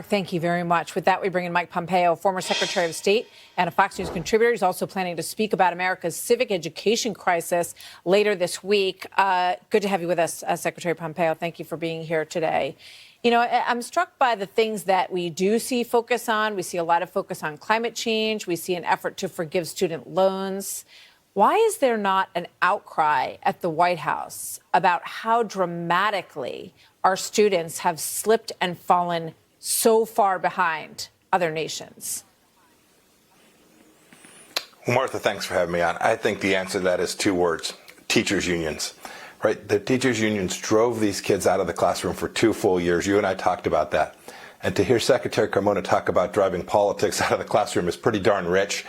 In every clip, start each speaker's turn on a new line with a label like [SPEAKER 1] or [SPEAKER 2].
[SPEAKER 1] Thank you very much. With that, we bring in Mike Pompeo, former Secretary of State and a Fox News contributor. He's also planning to speak about America's civic education crisis later this week. Good to have you with us, Secretary Pompeo. Thank you for being here today. You know, I'm struck by the things that we do see focus on. We see a lot of focus on climate change. We see an effort to forgive student loans. Why is there not an outcry at the White House about how dramatically our students have slipped and fallen so far behind other nations?
[SPEAKER 2] Well, Martha, thanks for having me on. I think the answer to that is two words: teachers' unions. Right? The teachers' unions drove these kids out of the classroom for 2 full years. You and I talked about that. And to hear Secretary Carmona talk about driving politics out of the classroom is pretty darn rich.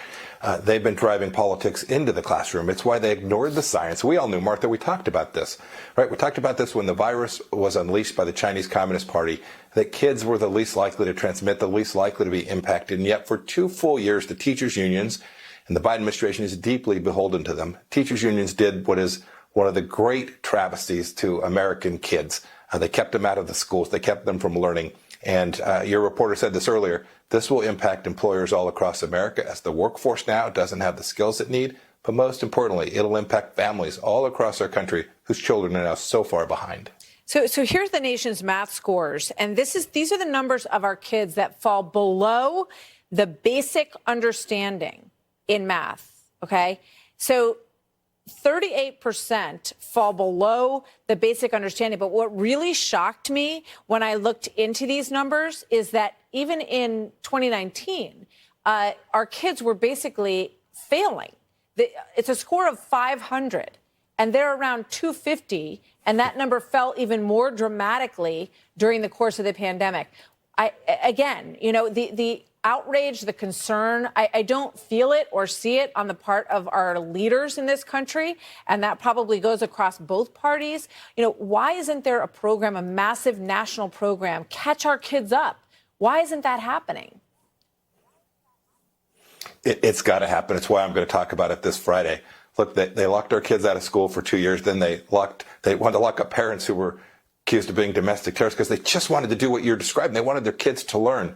[SPEAKER 2] They've been driving politics into the classroom. It's why they ignored the science. We all knew, Martha, we talked about this, right? We talked about this when the virus was unleashed by the Chinese Communist Party, that kids were the least likely to transmit, the least likely to be impacted. And yet for 2 full years, the teachers' unions, and the Biden administration is deeply beholden to them, teachers' unions did what is one of the great travesties to American kids. They kept them out of the schools. They kept them from learning. And your reporter said this earlier, this will impact employers all across America as the workforce now doesn't have the skills it need. But most importantly, it'll impact families all across our country whose children are now so far behind.
[SPEAKER 1] So here's the nation's math scores. And these are the numbers of our kids that fall below the basic understanding in math. OK, so 38% fall below the basic understanding. But what really shocked me when I looked into these numbers is that even in 2019, our kids were basically failing. It's a score of 500, and they're around 250. And that number fell even more dramatically during the course of the pandemic. Again, you know, the outrage, the concern, I don't feel it or see it on the part of our leaders in this country. And that probably goes across both parties. You know, why isn't there a program, a massive national program, Catch Our Kids Up? Why isn't that happening?
[SPEAKER 2] It's got to happen. It's why I'm going to talk about it this Friday. Look, they locked our kids out of school for 2 years. Then they wanted to lock up parents who were accused of being domestic terrorists because they just wanted to do what you're describing. They wanted their kids to learn.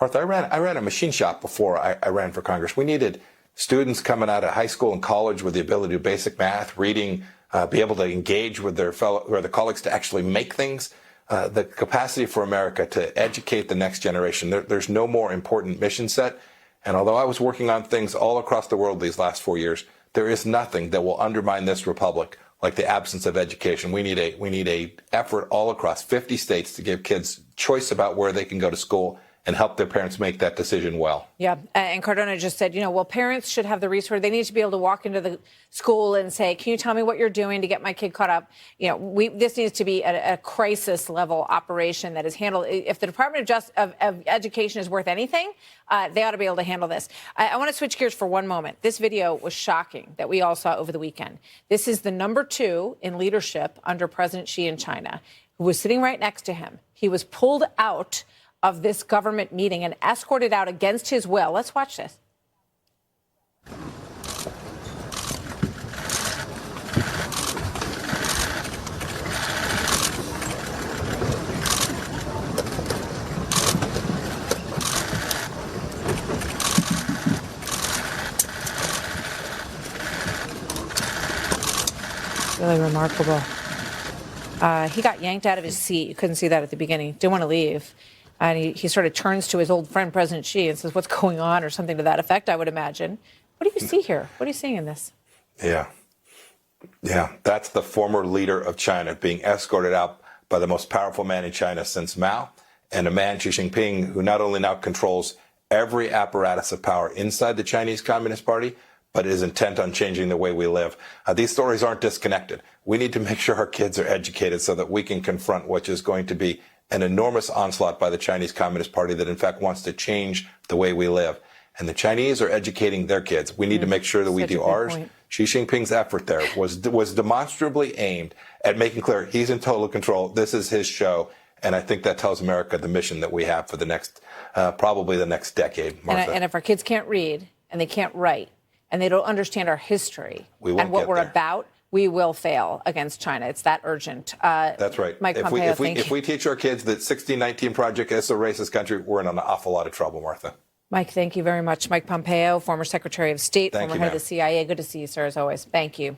[SPEAKER 2] Martha, I ran a machine shop before I ran for Congress. We needed students coming out of high school and college with the ability to do basic math, reading, be able to engage with their colleagues to actually make things. The capacity for America to educate the next generation. There's no more important mission set. And although I was working on things all across the world these last 4 years, there is nothing that will undermine this republic like the absence of education. We need a effort all across 50 states to give kids choice about where they can go to school and help their parents make that decision well.
[SPEAKER 1] Yeah, and Cardona just said, you know, well, parents should have the resource. They need to be able to walk into the school and say, can you tell me what you're doing to get my kid caught up? You know, this needs to be a crisis level operation that is handled. If the Department of Education is worth anything, they ought to be able to handle this. I want to switch gears for one moment. This video was shocking that we all saw over the weekend. This is the #2 in leadership under President Xi in China, who was sitting right next to him. He was pulled out of this government meeting and escorted out against his will. Let's watch this. Really remarkable. He got yanked out of his seat. You couldn't see that at the beginning. Didn't want to leave. And he sort of turns to his old friend, President Xi, and says, what's going on, or something to that effect, I would imagine. What do you see here? What are you seeing in this?
[SPEAKER 2] Yeah, that's the former leader of China being escorted out by the most powerful man in China since Mao, and a man, Xi Jinping, who not only now controls every apparatus of power inside the Chinese Communist Party, but is intent on changing the way we live. These stories aren't disconnected. We need to make sure our kids are educated so that we can confront what is going to be an enormous onslaught by the Chinese Communist Party that, in fact, wants to change the way we live. And the Chinese are educating their kids. We need to make sure that we do ours. Point. Xi Jinping's effort there was demonstrably aimed at making clear he's in total control. This is his show. And I think that tells America the mission that we have for the next, probably the next decade, Martha.
[SPEAKER 1] And if our kids can't read and they can't write and they don't understand our history and what we're about, we will fail against China. It's that urgent.
[SPEAKER 2] That's right.
[SPEAKER 1] Mike Pompeo,
[SPEAKER 2] if we teach our kids that 1619 Project is a racist country, we're in an awful lot of trouble, Martha.
[SPEAKER 1] Mike, thank you very much. Mike Pompeo, former Secretary of State,
[SPEAKER 2] Thank
[SPEAKER 1] former
[SPEAKER 2] you,
[SPEAKER 1] head of
[SPEAKER 2] ma'am.
[SPEAKER 1] the CIA. Good to see you, sir, as always. Thank you.